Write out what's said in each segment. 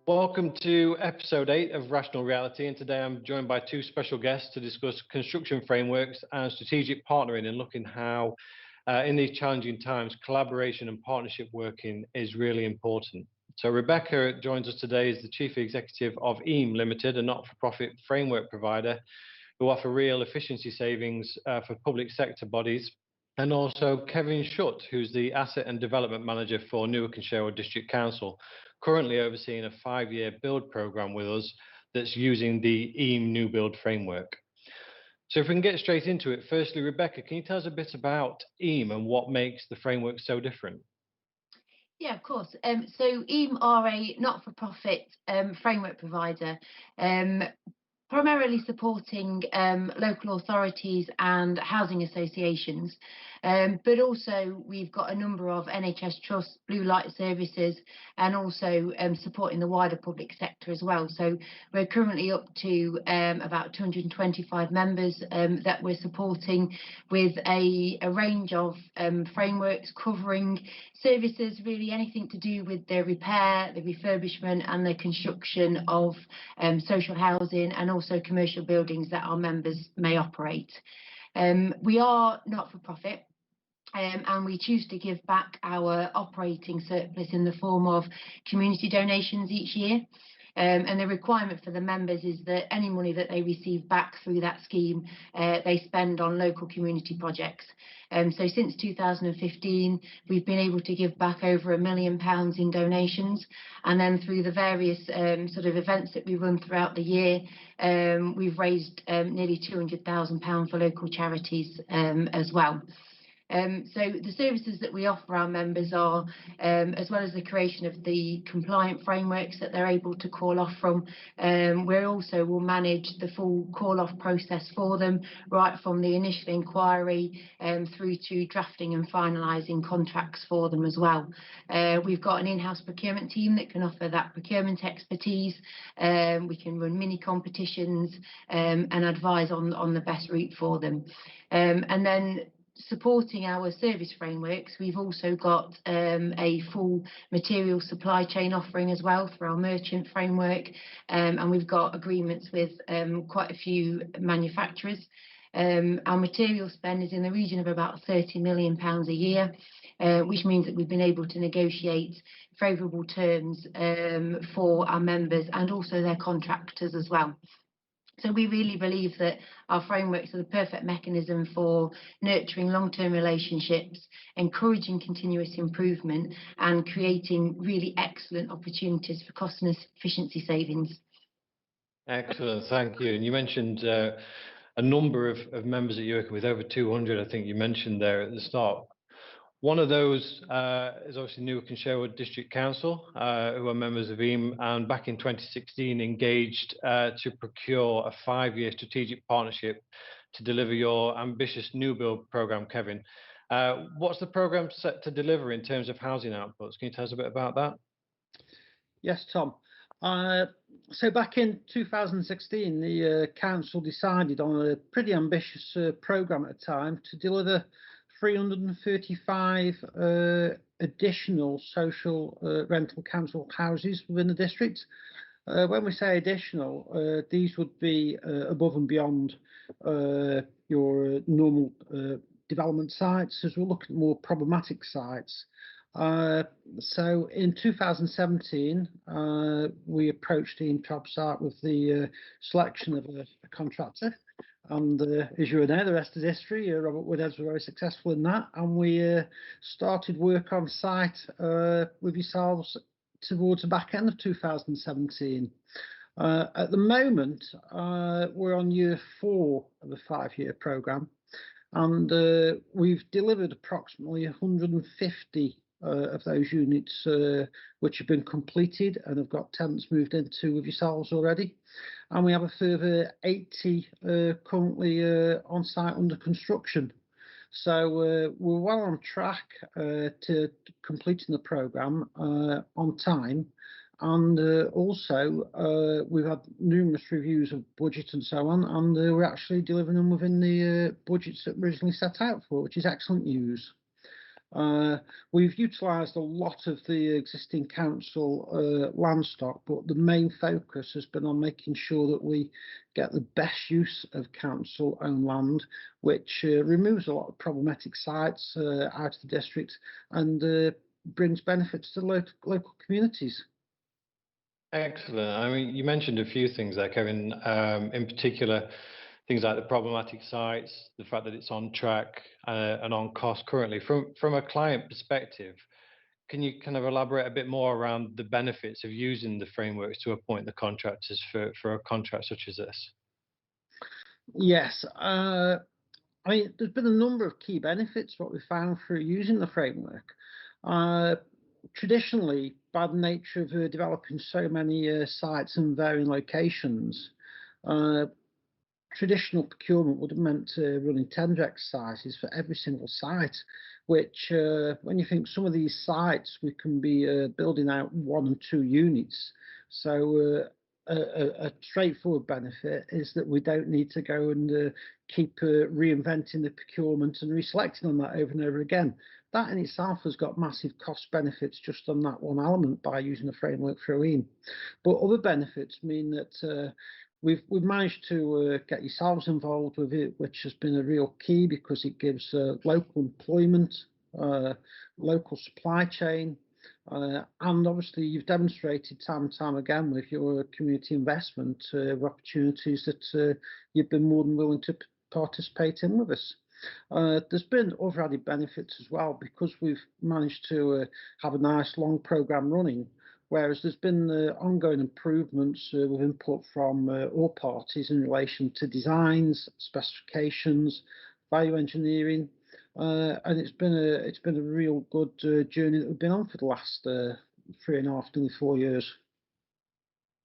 Welcome to episode 8 of Rational Reality, and today I'm joined by two special guests to discuss construction frameworks and strategic partnering, and looking how in these challenging times collaboration and partnership working is really important. So Rebecca joins us today as the Chief Executive of EEM Limited, a not-for-profit framework provider who offer real efficiency savings for public sector bodies, and also Kevin Shutt, who's the Asset and Development Manager for Newark and Sherwood District Council, currently overseeing a 5-year build programme with us that's using the EEM New Build Framework. So if we can get straight into it, firstly, Rebecca, can you tell us a bit about EEM and what makes the framework so different? Yeah, of course. So EEM are a not-for-profit framework provider, primarily supporting local authorities and housing associations, but also we've got a number of NHS trusts, blue light services, and also supporting the wider public sector as well. So we're currently up to about 225 members that we're supporting with a range of frameworks covering services, really anything to do with the repair, the refurbishment and the construction of social housing and also commercial buildings that our members may operate. We are not-for-profit, and we choose to give back our operating surplus in the form of community donations each year. And the requirement for the members is that any money that they receive back through that scheme, they spend on local community projects. So since 2015, we've been able to give back over £1 million in donations. And then through the various sort of events that we run throughout the year, we've raised nearly £200,000 for local charities as well. So the services that we offer our members are, as well as the creation of the compliant frameworks that they're able to call off from, we also will manage the full call-off process for them, right from the initial inquiry through to drafting and finalising contracts for them as well. We've got an in-house procurement team that can offer that procurement expertise. We can run mini competitions and advise on the best route for them. And then supporting our service frameworks, we've also got a full material supply chain offering as well for our merchant framework, and we've got agreements with quite a few manufacturers. Our material spend is in the region of about £30 million a year, which means that we've been able to negotiate favourable terms for our members and also their contractors as well. So we really believe that our frameworks are the perfect mechanism for nurturing long-term relationships, encouraging continuous improvement and creating really excellent opportunities for cost and efficiency savings. Excellent, thank you. And you mentioned a number of members that you're working with, over 200, I think you mentioned there at the start. One of those is obviously Newark and Sherwood District Council, who are members of EEM, and back in 2016 engaged to procure a 5-year strategic partnership to deliver your ambitious new build programme, Kevin. What's the programme set to deliver in terms of housing outputs? Can you tell us a bit about that? Yes, Tom. So back in 2016, the council decided on a pretty ambitious programme at the time to deliver 335 additional social rental council houses within the district. When we say additional, these would be above and beyond your normal development sites, as we're looking at more problematic sites. So in 2017, we approached the Intropsite with the selection of a contractor. And as you know, the rest is history. Robert Woodhead was very successful in that. And we started work on site with yourselves towards the back end of 2017. At the moment, we're on year 4 of the 5-year programme. And we've delivered approximately 150 of those units which have been completed and have got tenants moved into with yourselves already. And we have a further 80 currently on site under construction. So we're well on track to completing the programme on time. And also we've had numerous reviews of budget and so on, and we're actually delivering them within the budgets that originally set out for, which is excellent news. We've utilised a lot of the existing council land stock, but the main focus has been on making sure that we get the best use of council-owned land, which removes a lot of problematic sites out of the district and brings benefits to local communities. Excellent. I mean, you mentioned a few things there, Kevin, in particular, things like the problematic sites, the fact that it's on track and on cost currently. From a client perspective, can you kind of elaborate a bit more around the benefits of using the frameworks to appoint the contractors for a contract such as this? Yes, I mean, there's been a number of key benefits what we found through using the framework. Traditionally, by the nature of developing so many sites and varying locations, traditional procurement would have meant running tender exercises for every single site, which, when you think some of these sites, we can be building out 1 and 2 units. So a straightforward benefit is that we don't need to go and keep reinventing the procurement and reselecting on that over and over again. That in itself has got massive cost benefits just on that one element by using the framework through EEM. But other benefits mean that we've managed to get yourselves involved with it, which has been a real key because it gives local employment, local supply chain, and obviously you've demonstrated time and time again with your community investment opportunities that you've been more than willing to participate in with us. There's been other added benefits as well because we've managed to have a nice long programme running, whereas there's been ongoing improvements with input from all parties in relation to designs, specifications, value engineering, and it's been a real good journey that we've been on for the last 3.5, nearly 4 years.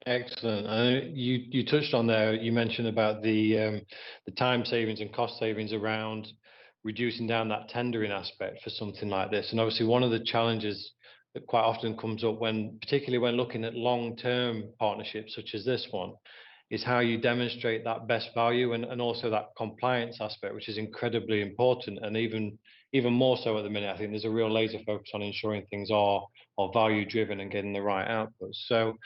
Excellent. You touched on there. You mentioned about the time savings and cost savings around reducing down that tendering aspect for something like this. And obviously, one of the challenges that quite often comes up particularly when looking at long-term partnerships such as this one, is how you demonstrate that best value and also that compliance aspect, which is incredibly important, and even more so at the minute. I think there's a real laser focus on ensuring things are value driven and getting the right outputs. So.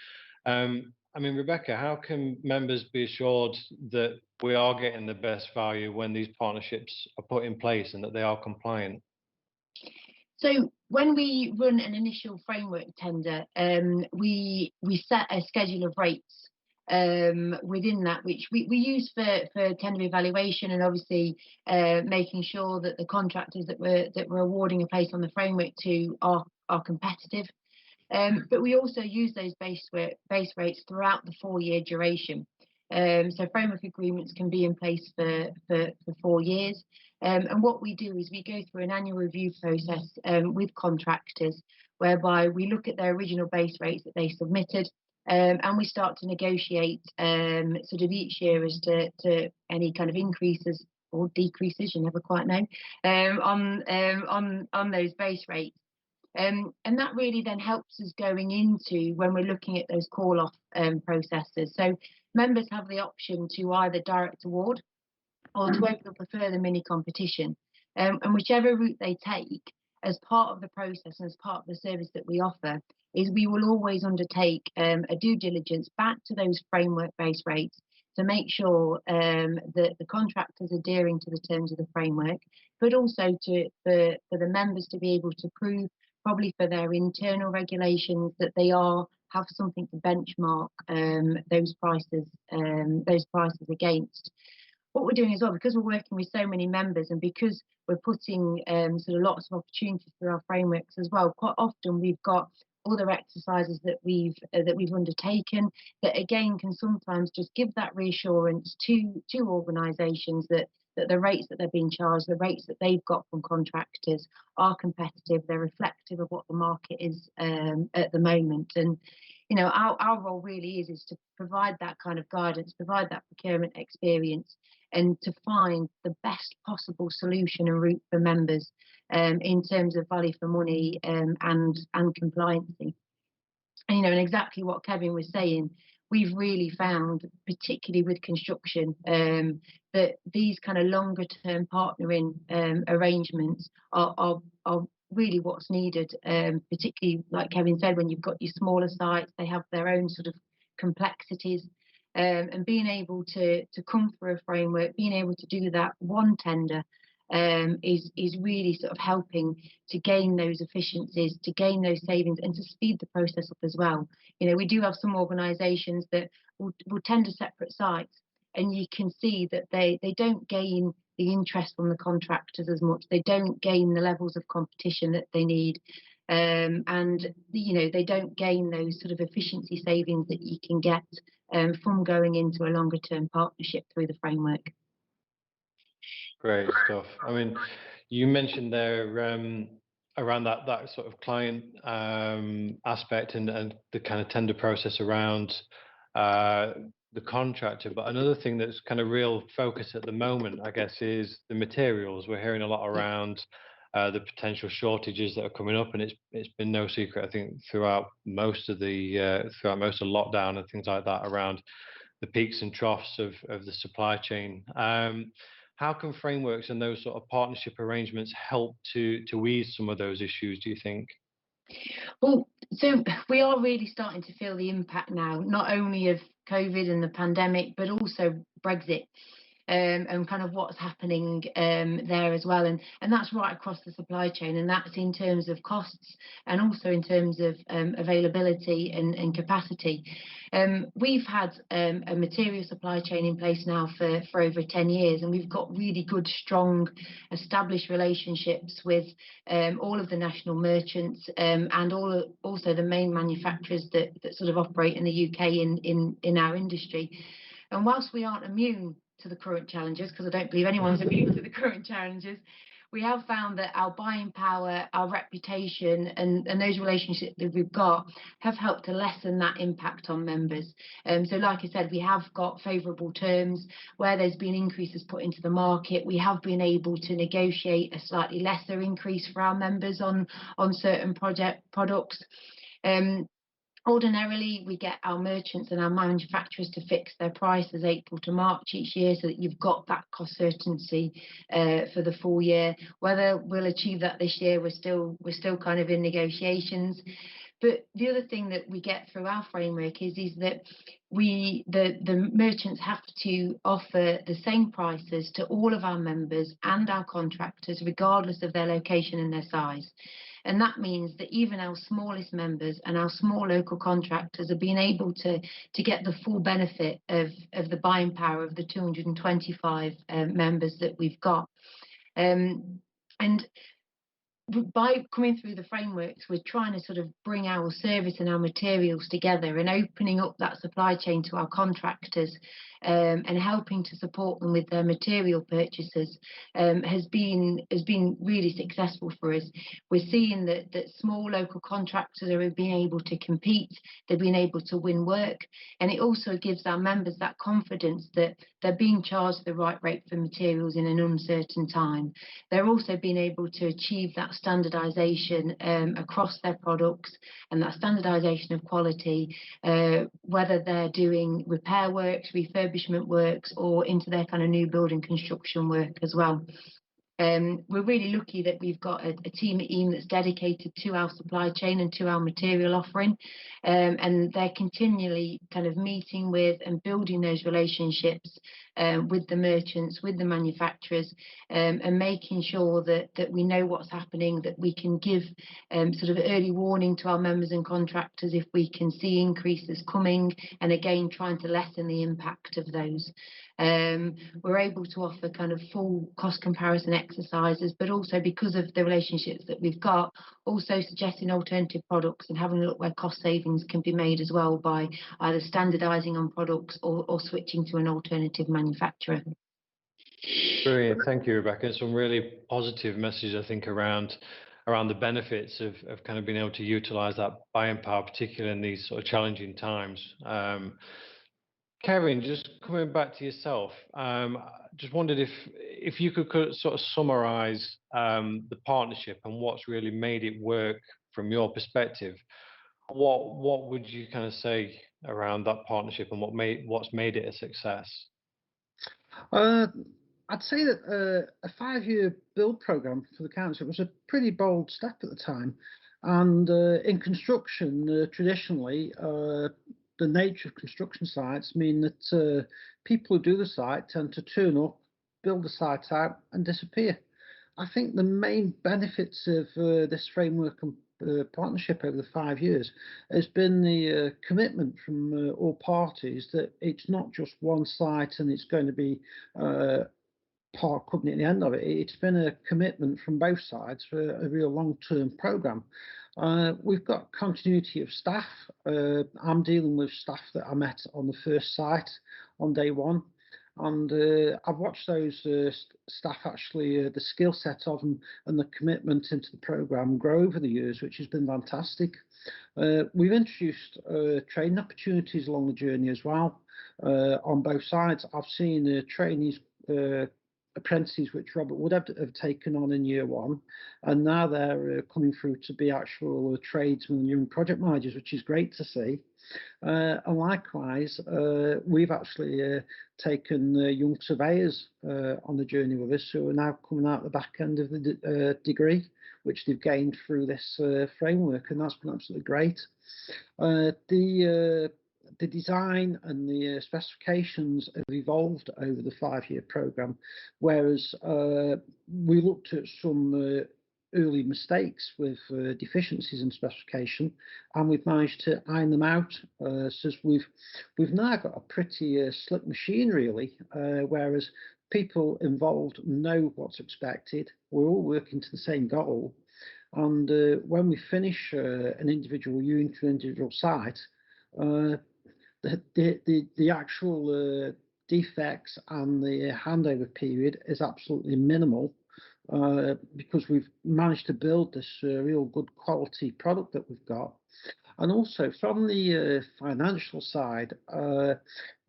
I mean, Rebecca, how can members be assured that we are getting the best value when these partnerships are put in place and that they are compliant? So when we run an initial framework tender, we set a schedule of rates within that, which we use for tender evaluation and obviously making sure that the contractors that we're awarding a place on the framework to are competitive. But we also use those base rates throughout the 4-year duration. So framework agreements can be in place for 4 years. And what we do is we go through an annual review process with contractors, whereby we look at their original base rates that they submitted, and we start to negotiate sort of each year as to any kind of increases or decreases, you never quite know, on those base rates. And that really then helps us going into when we're looking at those call-off processes. So members have the option to either direct award or to open up a further mini competition. And whichever route they take, as part of the process and as part of the service that we offer, is we will always undertake a due diligence back to those framework base rates to make sure that the contractors are adhering to the terms of the framework, but also for the members to be able to prove, probably for their internal regulations, that they have something to benchmark those prices against. What we're doing as well, because we're working with so many members and because we're putting sort of lots of opportunities through our frameworks as well, quite often we've got other exercises that we've undertaken that again can sometimes just give that reassurance to organisations that the rates that they're being charged, the rates that they've got from contractors are competitive, they're reflective of what the market is at the moment. And you know, our role really is to provide that kind of guidance, provide that procurement experience, and to find the best possible solution and route for members in terms of value for money and compliancy. And, you know, and exactly what Kevin was saying, we've really found, particularly with construction, that these kind of longer term partnering arrangements are really what's needed, particularly like Kevin said, when you've got your smaller sites, they have their own sort of complexities. And being able to come through a framework, being able to do that one tender is really sort of helping to gain those efficiencies, to gain those savings, and to speed the process up as well. You know, we do have some organisations that will tender separate sites, and you can see that they don't gain the interest from the contractors as much. They don't gain the levels of competition that they need. And you know, they don't gain those sort of efficiency savings that you can get from going into a longer term partnership through the framework. Great stuff. I mean, you mentioned there around that sort of client aspect and the kind of tender process around the contractor. But another thing that's kind of real focus at the moment, I guess, is the materials. We're hearing a lot around the potential shortages that are coming up, and it's been no secret, I think, throughout most of lockdown and things like that, around the peaks and troughs of the supply chain. How can frameworks and those sort of partnership arrangements help to ease some of those issues, do you think? Well, so we are really starting to feel the impact now, not only of COVID and the pandemic, but also Brexit. And kind of what's happening there as well, and that's right across the supply chain, and that's in terms of costs and also in terms of availability and capacity. We've had a material supply chain in place now for over 10 years, and we've got really good, strong, established relationships with all of the national merchants and also the main manufacturers that sort of operate in the UK in our industry. And whilst we aren't immune to the current challenges, because I don't believe anyone's immune to the current challenges, we have found that our buying power, our reputation, and those relationships that we've got have helped to lessen that impact on members. So like I said, we have got favourable terms where there's been increases put into the market. We have been able to negotiate a slightly lesser increase for our members on certain products. Ordinarily, we get our merchants and our manufacturers to fix their prices April to March each year, so that you've got that cost certainty for the full year. Whether we'll achieve that this year, we're still kind of in negotiations. But the other thing that we get through our framework is that the merchants have to offer the same prices to all of our members and our contractors, regardless of their location and their size. And that means that even our smallest members and our small local contractors are being able to get the full benefit of the buying power of the 225 members that we've got. And by coming through the frameworks, we're trying to sort of bring our service and our materials together and opening up that supply chain to our contractors and helping to support them with their material purchases has been really successful for us. We're seeing that small local contractors are being able to compete, they're being able to win work, and it also gives our members that confidence that they're being charged the right rate for materials in an uncertain time. They're also being able to achieve that standardisation across their products and that standardisation of quality, whether they're doing repair works, refurbishment works, or into their kind of new building construction work as well. We're really lucky that we've got a team at EEM that's dedicated to our supply chain and to our material offering, and they're continually kind of meeting with and building those relationships with the merchants, with the manufacturers, and making sure that we know what's happening, that we can give sort of early warning to our members and contractors if we can see increases coming, and again trying to lessen the impact of those. We're able to offer kind of full cost comparison exercises, but also because of the relationships that we've got, also suggesting alternative products and having a look where cost savings can be made as well by either standardising on products or switching to an alternative manufacturer. Brilliant, thank you, Rebecca. Some really positive messages, I think, around the benefits of kind of being able to utilise that buying power, particularly in these sort of challenging times. Kevin, just coming back to yourself, just wondered if you could sort of summarise the partnership and what's really made it work from your perspective. What would you kind of say around that partnership and what's made it a success? I'd say that a 5-year build programme for the council was a pretty bold step at the time. And in construction, traditionally, the nature of construction sites mean that people who do the site tend to turn up, build the site out and disappear. I think the main benefits of this framework and partnership over the 5 years has been the commitment from all parties that it's not just one site and it's going to be part company at the end of it. It's been a commitment from both sides for a real long-term programme. We've got continuity of staff. I'm dealing with staff that I met on the first site on day one. And I've watched those staff actually, the skill set of them and the commitment into the programme grow over the years, which has been fantastic. We've introduced training opportunities along the journey as well on both sides. I've seen trainees, apprentices, which Robert would have taken on in year one, and now they're coming through to be actual tradesmen and young project managers, which is great to see. And likewise, we've actually taken young surveyors on the journey with us, who are now coming out the back end of the degree, which they've gained through this framework, and that's been absolutely great. The design and the specifications have evolved over the 5-year programme, whereas we looked at some early mistakes with deficiencies in specification, and we've managed to iron them out. So we've now got a pretty slick machine, really, whereas people involved know what's expected. We're all working to the same goal, and when we finish an individual unit or individual site, the actual defects and the handover period is absolutely minimal, because we've managed to build this real good quality product that we've got. And also from the financial side,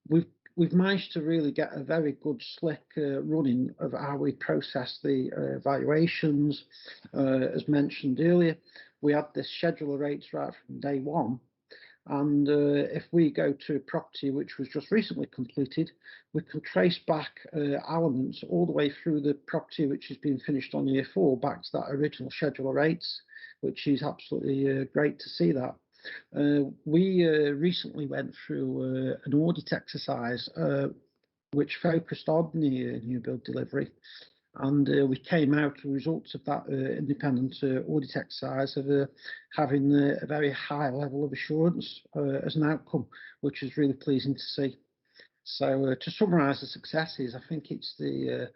we've managed to really get a very good slick running of how we process the valuations. As mentioned earlier, we had this scheduler rates right from day one. And if we go to a property which was just recently completed, we can trace back elements all the way through the property which has been finished on year 4 back to that original scheduler rates, which is absolutely great to see that. We recently went through an audit exercise which focused on the new build delivery. And we came out with the results of that independent audit exercise of having a very high level of assurance as an outcome, which is really pleasing to see. So to summarise the successes, I think it's the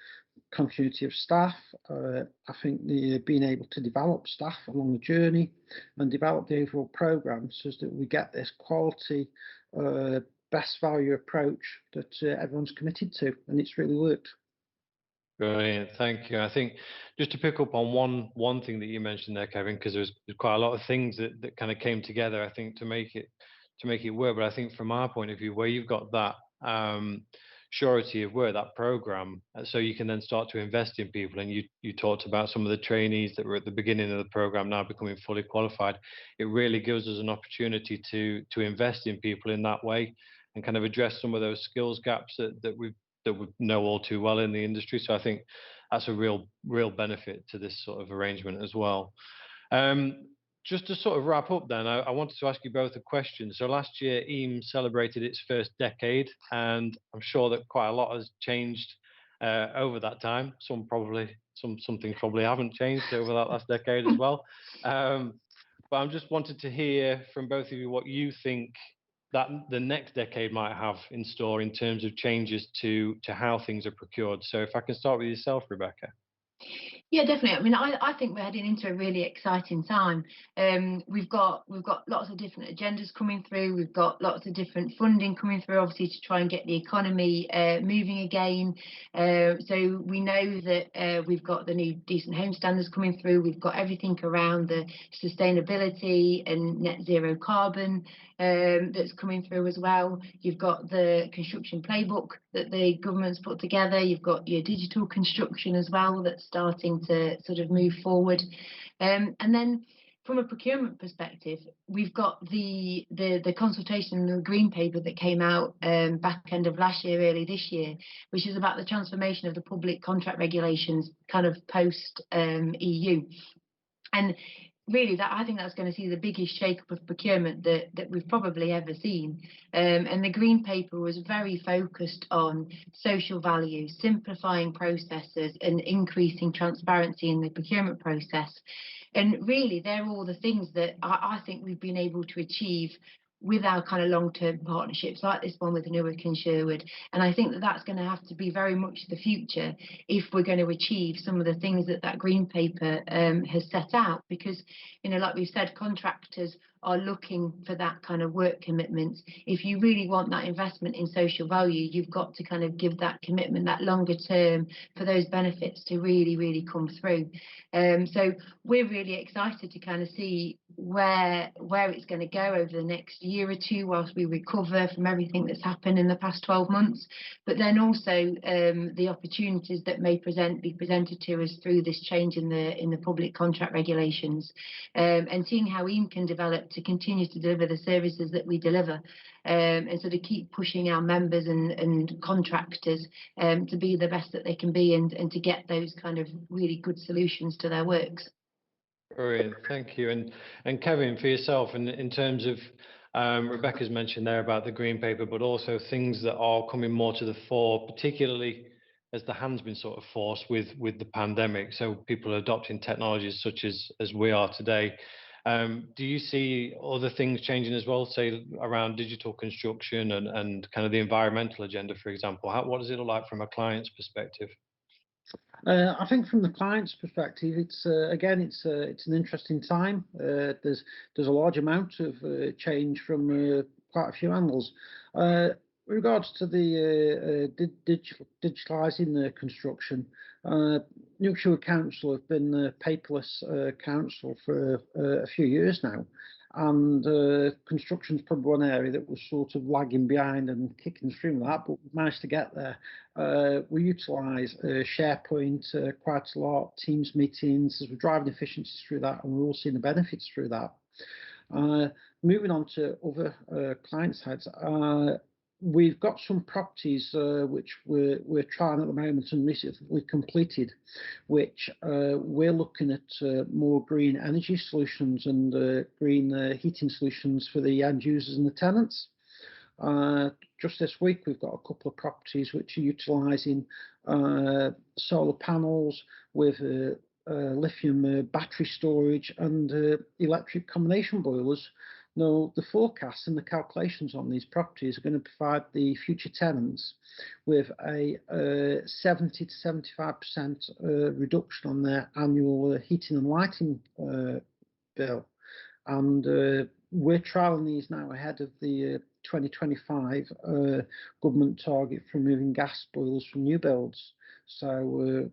continuity of staff. I think the being able to develop staff along the journey and develop the overall programme so that we get this quality, best value approach that everyone's committed to, and it's really worked. Brilliant, thank you. I think just to pick up on one thing that you mentioned there, Kevin, because there's quite a lot of things that kind of came together, I think, to make it work. But I think from our point of view, where you've got that surety of work, that programme, so you can then start to invest in people. And you talked about some of the trainees that were at the beginning of the programme now becoming fully qualified. It really gives us an opportunity to invest in people in that way and kind of address some of those skills gaps that we know all too well in the industry. So I think that's a real benefit to this sort of arrangement as well. Just to sort of wrap up then, I wanted to ask you both a question. So last year, EEM celebrated its first decade, and I'm sure that quite a lot has changed over that time. Some things probably haven't changed over that last decade as well. But I'm just wanted to hear from both of you what you think that the next decade might have in store in terms of changes to how things are procured. So if I can start with yourself, Rebecca. Yeah, definitely. I mean, I think we're heading into a really exciting time. We've got lots of different agendas coming through. We've got lots of different funding coming through, obviously, to try and get the economy moving again. So we know that we've got the new decent home standards coming through. We've got everything around the sustainability and net zero carbon that's coming through as well. You've got the construction playbook that the government's put together. You've got your digital construction as well that's starting to sort of move forward. And then from a procurement perspective, we've got the consultation and the green paper that came out back end of last year, early this year, which is about the transformation of the public contract regulations kind of post EU. And really, that I think that's going to see the biggest shake-up of procurement that we've probably ever seen. And the green paper was very focused on social value, simplifying processes and increasing transparency in the procurement process. And really, they're all the things that I think we've been able to achieve with our kind of long-term partnerships like this one with Newark and Sherwood. And I think that that's going to have to be very much the future if we're going to achieve some of the things that that green paper has set out. Because, you know, like we've said, contractors are looking for that kind of work commitment. If you really want that investment in social value, you've got to kind of give that commitment, that longer term, for those benefits to really, really come through. So we're really excited to kind of see where it's going to go over the next year or two whilst we recover from everything that's happened in the past 12 months, but then also the opportunities that may be presented to us through this change in the public contract regulations, and seeing how EEM can develop to continue to deliver the services that we deliver, and so to keep pushing our members and contractors to be the best that they can be, and to get those kind of really good solutions to their works. Brilliant, thank you. And Kevin, for yourself, and in terms of Rebecca's mentioned there about the green paper, but also things that are coming more to the fore, particularly as the hand's been sort of forced with the pandemic. So people are adopting technologies such as we are today. Do you see other things changing as well, say around digital construction and kind of the environmental agenda, for example? What does it look like from a client's perspective? I think from the client's perspective, it's again, it's an interesting time. There's a large amount of change from quite a few angles. With regards to the digitalising the construction, Newark Sherwood Council have been a paperless council for a few years now. And construction's probably one area that was sort of lagging behind and kicking through that, but we've managed to get there. We utilise SharePoint quite a lot, Teams meetings, as we're driving efficiencies through that, and we're all seeing the benefits through that. Moving on to other client sides, we've got some properties which we're trying at the moment and recently completed, which we're looking at more green energy solutions and green heating solutions for the end users and the tenants. Just this week, we've got a couple of properties which are utilising solar panels with lithium battery storage and electric combination boilers. Now, the forecasts and the calculations on these properties are going to provide the future tenants with a 70 to 75% reduction on their annual heating and lighting bill. And we're trialling these now ahead of the 2025 government target for removing gas boilers from new builds. So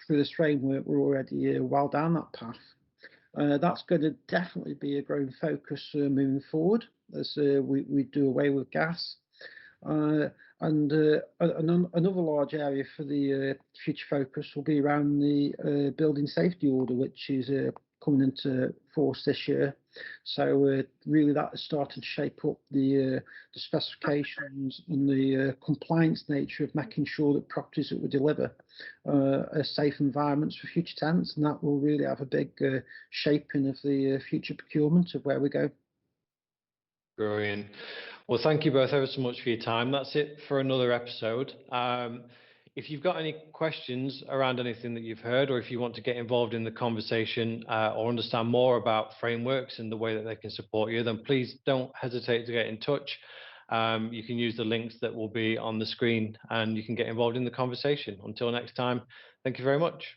through this framework, we're already well down that path. That's going to definitely be a growing focus moving forward as we do away with gas. And another large area for the future focus will be around the building safety order, which is coming into force this year. So really that has started to shape up the specifications and the compliance nature of making sure that properties that we deliver are safe environments for future tenants, and that will really have a big shaping of the future procurement of where we go. Brilliant. Well, thank you both ever so much for your time. That's it for another episode. If you've got any questions around anything that you've heard, or if you want to get involved in the conversation or understand more about frameworks and the way that they can support you, then please don't hesitate to get in touch. You can use the links that will be on the screen and you can get involved in the conversation. Until next time, thank you very much.